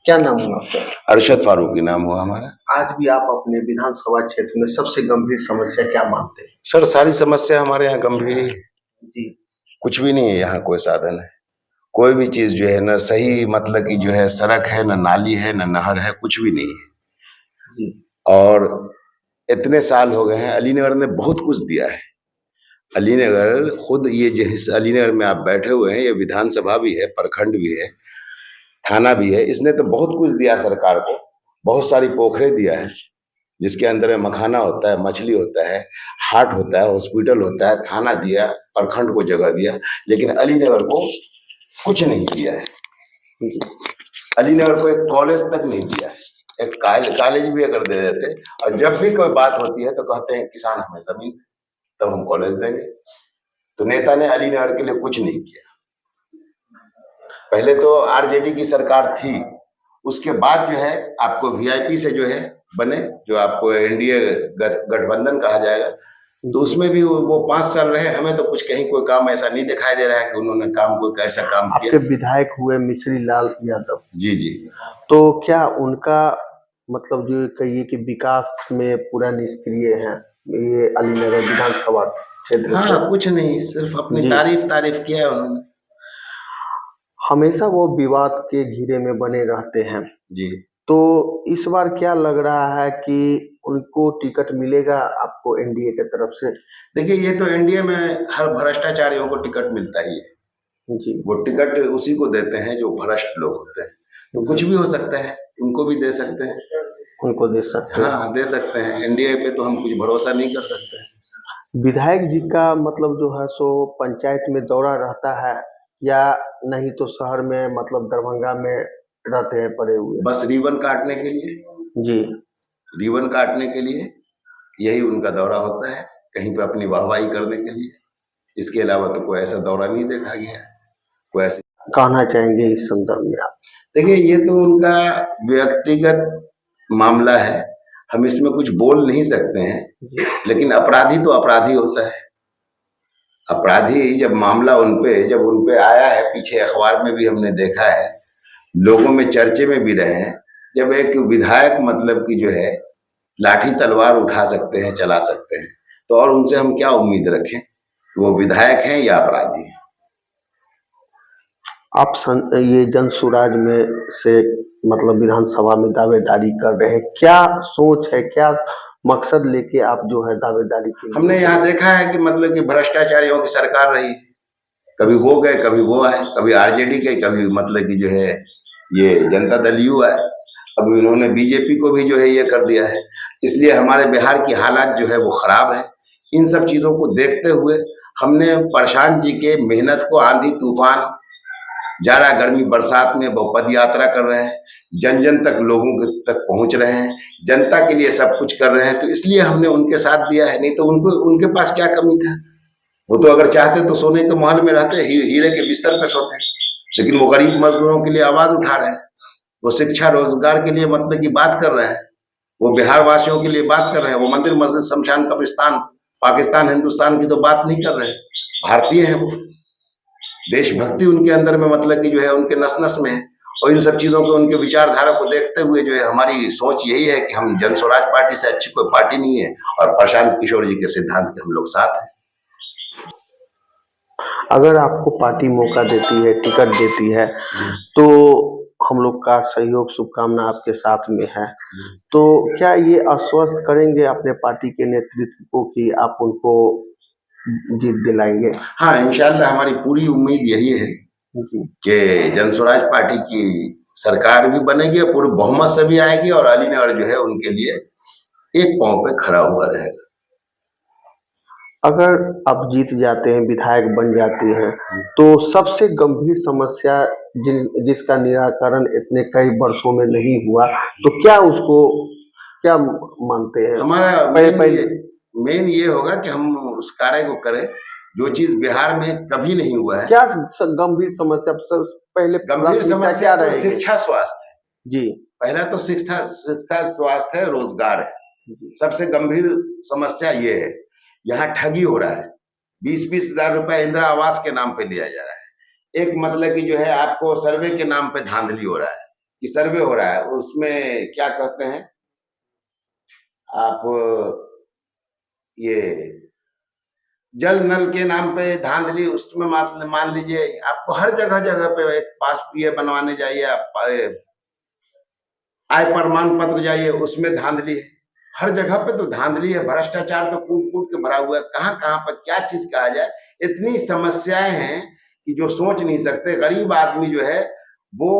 क्या नाम हुआ आपका? अरशद फारूकी नाम हुआ हमारा। आज भी आप अपने विधानसभा क्षेत्र में सबसे गंभीर समस्या क्या मानते हैं? सर सारी समस्या हमारे यहाँ गंभीर ही है। जी। कुछ भी नहीं है यहाँ, कोई साधन है, कोई भी चीज जो है ना सही, मतलब कि जो है सड़क है, न नाली है, न नहर है, कुछ भी नहीं है। जी। और इतने साल हो गए हैं, अलीनगर ने बहुत कुछ दिया है। अलीनगर खुद, ये जिस अलीनगर में आप बैठे हुए हैं, ये विधानसभा भी है, प्रखंड भी है, थाना भी है। इसने तो बहुत कुछ दिया सरकार को, बहुत सारी पोखरे दिया है जिसके अंदर में मखाना होता है, मछली होता है, हाट होता है, हॉस्पिटल होता है, थाना दिया, प्रखंड को जगह दिया, लेकिन अलीनगर को कुछ नहीं दिया है। अलीनगर को एक कॉलेज तक नहीं दिया है, एक कॉलेज भी अगर दे देते, और जब भी कोई बात होती है तो कहते हैं किसान हमें जमीन तब हम कॉलेज देंगे। तो नेता ने अलीनगर के लिए कुछ नहीं किया। पहले तो आरजेडी की सरकार थी, उसके बाद जो है आपको वीआईपी से जो है बने, जो आपको एनडीए गठबंधन कहा जाएगा, तो उसमें भी वो 5 साल रहे। हमें तो कुछ कहीं कोई काम ऐसा नहीं दिखाई दे रहा है कि उन्होंने कोई कैसा काम किया। आपके विधायक हुए मिश्री लाल यादव। जी जी। तो क्या उनका मतलब जो कहिए कि विकास में पूरा निष्क्रिय है ये अलीनगर विधानसभा क्षेत्र? हाँ, कुछ नहीं, सिर्फ अपनी तारीफ किया है उन्होंने। हमेशा वो विवाद के घेरे में बने रहते हैं जी। तो इस बार क्या लग रहा है कि उनको टिकट मिलेगा आपको एनडीए की तरफ से? देखिए, ये तो एनडीए में हर भ्रष्टाचारियों को टिकट मिलता ही है जी। वो टिकट उसी को देते हैं जो भ्रष्ट लोग होते हैं। तो कुछ भी हो सकता है, उनको भी दे सकते हैं, उनको दे सकते हैं। हाँ दे सकते हैं। एनडीए पे तो हम कुछ भरोसा नहीं कर सकते। विधायक जी का मतलब जो है सो पंचायत में दौरा रहता है या नहीं तो शहर में, मतलब दरभंगा में रहते हैं पड़े हुए? बस रिबन काटने के लिए। जी। रिबन काटने के लिए यही उनका दौरा होता है, कहीं पे अपनी वाहवाही करने के लिए। इसके अलावा तो कोई ऐसा दौरा नहीं देखा गया। कोई ऐसे कहना चाहेंगे इस संदर्भ में आप? देखिए, ये तो उनका व्यक्तिगत मामला है, हम इसमें कुछ बोल नहीं सकते हैं, लेकिन अपराधी तो अपराधी होता है। अपराधी जब मामला जब उनपे आया है, पीछे अखबार में भी हमने देखा है, लोगों में चर्चे में भी रहे हैं, जब एक विधायक मतलब कि जो है लाठी तलवार उठा सकते हैं, चला सकते हैं, तो और उनसे हम क्या उम्मीद रखें? वो विधायक हैं या अपराधी हैं? आप ये जन सुराज में से मतलब विधानसभा में दावेदारी कर रहे हैं, क्या सोच है, क्या मकसद लेके आप जो है दावेदारी की? हमने यहाँ देखा है कि मतलब कि भ्रष्टाचारियों की सरकार रही, कभी वो गए, कभी वो आए, कभी आरजेडी गए, कभी मतलब कि जो है ये जनता दल यू आए, अब इन्होंने बीजेपी को भी जो है ये कर दिया है। इसलिए हमारे बिहार की हालात जो है वो खराब है। इन सब चीजों को देखते हुए हमने प्रशांत जी के मेहनत को, आंधी तूफान, जाड़ा गर्मी बरसात में वो पद यात्रा कर रहे हैं, जन जन तक लोगों तक पहुंच रहे हैं, जनता के लिए सब कुछ कर रहे हैं, तो इसलिए हमने उनके साथ दिया है। नहीं तो उनके पास क्या कमी था? वो तो अगर चाहते तो सोने के महल में रहते, हीरे के बिस्तर पे सोते, लेकिन वो गरीब मजदूरों के लिए आवाज उठा रहे हैं, वो शिक्षा रोजगार के लिए मतलब की बात कर रहे हैं, वो बिहार वासियों के लिए बात कर रहे हैं, वो मंदिर मस्जिद शमशान कब्रिस्तान पाकिस्तान हिंदुस्तान की तो बात नहीं कर रहे हैं, भारतीय हैं वो। देशभक्ति उनके अंदर में मतलब कि जो है उनके नस नस में है। और इन सब चीजों को, उनके विचारधारा को देखते हुए जो है हमारी सोच यही है कि हम जन स्वराज पार्टी से अच्छी कोई पार्टी नहीं है, और प्रशांत किशोर जी के सिद्धांत के हम लोग साथ हैं। अगर आपको पार्टी मौका देती है, टिकट देती है, तो हम लोग का सहयोग शुभकामना आपके साथ में है, तो क्या ये आश्वस्त करेंगे अपने पार्टी के नेतृत्व को कि आप उनको जीत दिलाएंगे? हाँ, इंशाल्लाह हमारी पूरी उम्मीद यही है कि जन स्वराज पार्टी की सरकार भी बनेगी और पूरे बहुमत से भी आएगी, और अलीनगर जो है उनके लिए एक पांव पे खड़ा हुआ रहेगा। अगर आप जीत जाते हैं, विधायक बन जाते हैं, तो सबसे गंभीर समस्या जिसका निराकरण इतने कई वर्षों में नहीं हुआ, तो क्या मानते हैं? हमारा मेन ये होगा कि हम उस कार्य को करें जो चीज बिहार में कभी नहीं हुआ है। क्या गंभीर समस्या? पहले गंभीर समस्या तो शिक्षा स्वास्थ्य है जी। पहला तो शिक्षा स्वास्थ्य है, रोजगार है। सबसे गंभीर समस्या ये है, यहाँ ठगी हो रहा है, 20-20 हजार रुपए इंदिरा आवास के नाम पे लिया जा रहा है। एक मतलब कि जो है आपको सर्वे के नाम पे धांधली हो रहा है, कि सर्वे हो रहा है, उसमें क्या कहते हैं आप, ये जल नल के नाम पे धांधली, उसमें मान लीजिए आपको हर जगह जगह पे एक पास ये बनवाने जाइए, आप आय प्रमाण पत्र जाइए, उसमें धांधली है। हर जगह पे तो धांधली है, भ्रष्टाचार तो कूट कूट के भरा हुआ है। कहाँ कहाँ पर क्या चीज कहा जाए, इतनी समस्याएं हैं कि जो सोच नहीं सकते। गरीब आदमी जो है वो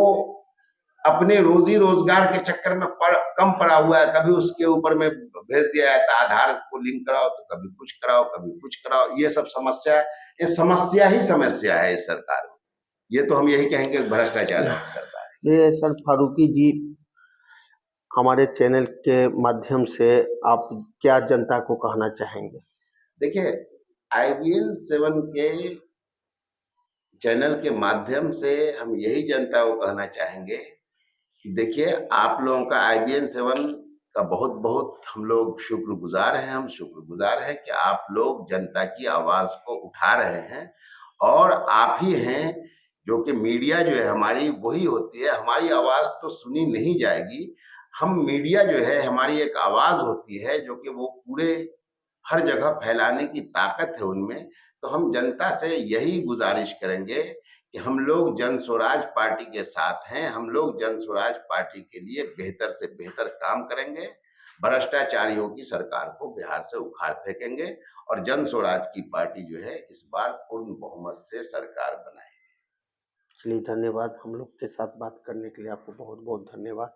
अपने रोजी रोजगार के चक्कर में कम पड़ा हुआ है। कभी उसके ऊपर में भेज दिया जाता है आधार को लिंक कराओ, तो कभी कुछ कराओ, कभी कुछ कराओ। ये सब समस्या, ये समस्या ही समस्या है इस सरकार में। ये तो हम यही कहेंगे भ्रष्टाचार की सरकार है। ये सर फारूकी जी, हमारे चैनल के माध्यम से आप क्या जनता को कहना चाहेंगे? देखिए, IBN 7 के चैनल के माध्यम से हम यही जनता को कहना चाहेंगे कि देखिए, आप लोगों का IBN 7 का बहुत बहुत हम लोग शुक्रगुजार हैं। हम शुक्रगुजार हैं कि आप लोग जनता की आवाज को उठा रहे हैं, और आप ही हैं जो कि मीडिया जो है हमारी वही होती है। हमारी आवाज तो सुनी नहीं जाएगी। हम मीडिया जो है हमारी एक आवाज होती है जो कि वो पूरे हर जगह फैलाने की ताकत है उनमें। तो हम जनता से यही गुजारिश करेंगे कि हम लोग जन स्वराज पार्टी के साथ हैं। हम लोग जन स्वराज पार्टी के लिए बेहतर से बेहतर काम करेंगे। भ्रष्टाचारियों की सरकार को बिहार से उखाड़ फेंकेंगे, और जन स्वराज की पार्टी जो है इस बार पूर्ण बहुमत से सरकार बनाएगी। चलिए धन्यवाद, हम लोग के साथ बात करने के लिए आपको बहुत बहुत धन्यवाद।